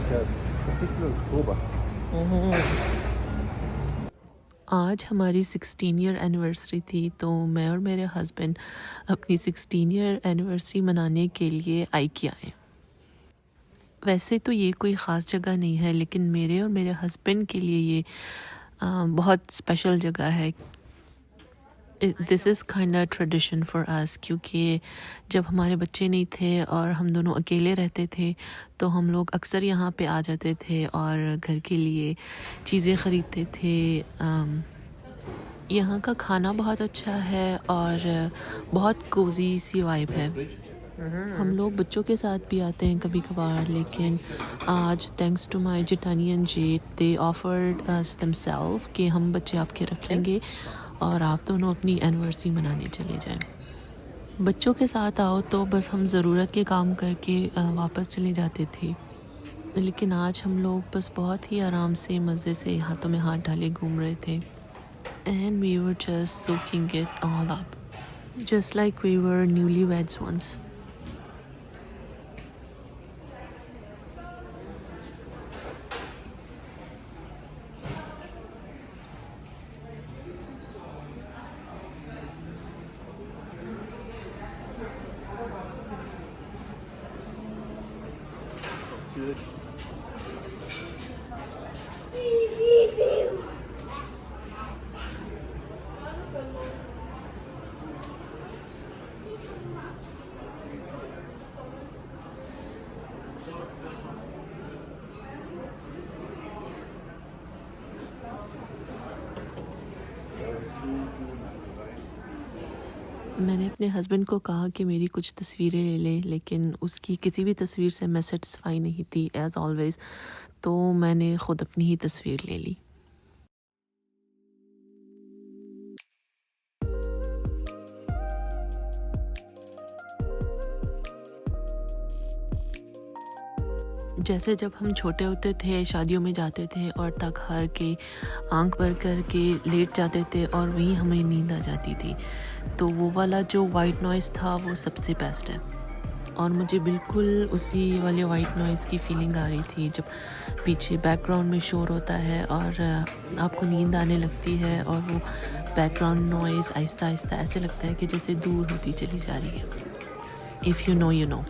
like a particular trauma. आज हमारी 16 year anniversary थी, तो मैं और मेरे हस्बैंड अपनी 16 ईयर एनिवर्सरी मनाने के लिए आइकिया आए। वैसे तो ये कोई ख़ास जगह नहीं है, लेकिन मेरे और मेरे हस्बैंड के लिए ये बहुत स्पेशल जगह है। This is kind of tradition for us, क्योंकि जब हमारे बच्चे नहीं थे और हम दोनों अकेले रहते थे तो हम लोग अक्सर यहाँ पे आ जाते थे और घर के लिए चीज़ें ख़रीदते थे। यहाँ का खाना बहुत अच्छा है और बहुत कोजी सी वाइब है। हम लोग बच्चों के साथ भी आते हैं कभी कभार, लेकिन आज थैंक्स टू माय जेठानी एंड जेठ, दे ऑफर्ड अस देमसेल्फ कि हम बच्चे आपके रख लेंगे और आप दोनों अपनी एनिवर्सरी मनाने चले जाएं। बच्चों के साथ आओ तो बस हम ज़रूरत के काम करके वापस चले जाते थे, लेकिन आज हम लोग बस बहुत ही आराम से मज़े से हाथों में हाथ डाले घूम रहे थे। And we were just soaking it all up, just like we were newlyweds once. मैंने अपने हस्बैंड को कहा कि मेरी कुछ तस्वीरें ले लें, लेकिन उसकी किसी भी तस्वीर से मैं सेटिस्फाई नहीं थी एज़ ऑलवेज़, तो मैंने ख़ुद अपनी ही तस्वीर ले ली। जैसे जब हम छोटे होते थे, शादियों में जाते थे और तक हार के आंख भर कर के लेट जाते थे और वहीं हमें नींद आ जाती थी, तो वो वाला जो वाइट नॉइज़ था वो सबसे बेस्ट है। और मुझे बिल्कुल उसी वाले वाइट नॉइज़ की फीलिंग आ रही थी जब पीछे बैकग्राउंड में शोर होता है और आपको नींद आने लगती है और वो बैकग्राउंड नॉइज़ आहिस्ता आहिस्ता ऐसे लगता है कि जैसे दूर होती चली जा रही है। If you know you know.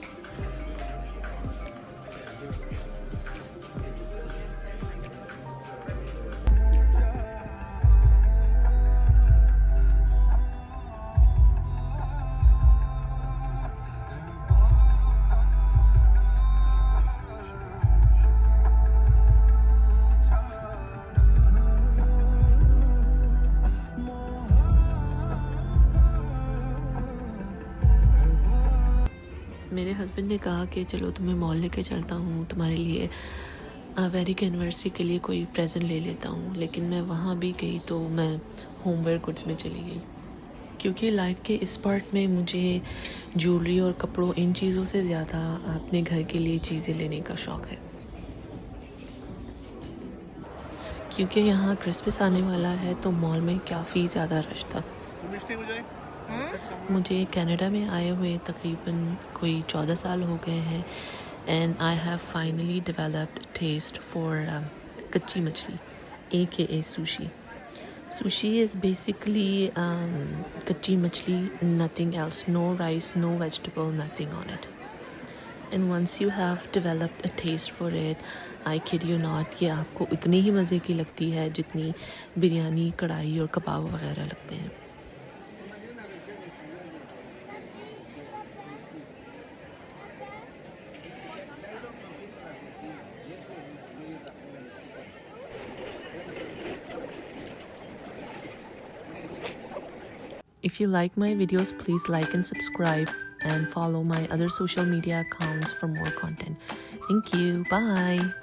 मेरे हस्बैंड ने कहा कि चलो तुम्हें मॉल लेके चलता हूँ, तुम्हारे लिए वेरी की एनिवर्सरी के लिए कोई प्रेजेंट ले लेता हूँ। लेकिन मैं वहाँ भी गई तो मैं होमवेयर गुड्स में चली गई, क्योंकि लाइफ के इस पार्ट में मुझे ज्वेलरी और कपड़ों इन चीज़ों से ज़्यादा अपने घर के लिए चीज़ें लेने का शौक़ है। क्योंकि यहाँ क्रिसमस आने वाला है तो मॉल में काफ़ी ज़्यादा रश था। मुझे कनाडा में आए हुए तकरीबन कोई 14 साल हो गए हैं, and I have finally developed taste for कच्ची मछली, AKA sushi. Sushi is basically कच्ची मछली, nothing else, no rice, no vegetable, nothing on it. And once you have developed a taste for it, I kid you not, ये आपको इतनी ही मज़े की लगती है जितनी बिरयानी, कढ़ाई और कबाब वगैरह लगते हैं। If you like my videos, please like and subscribe and follow my other social media accounts for more content. Thank you. Bye.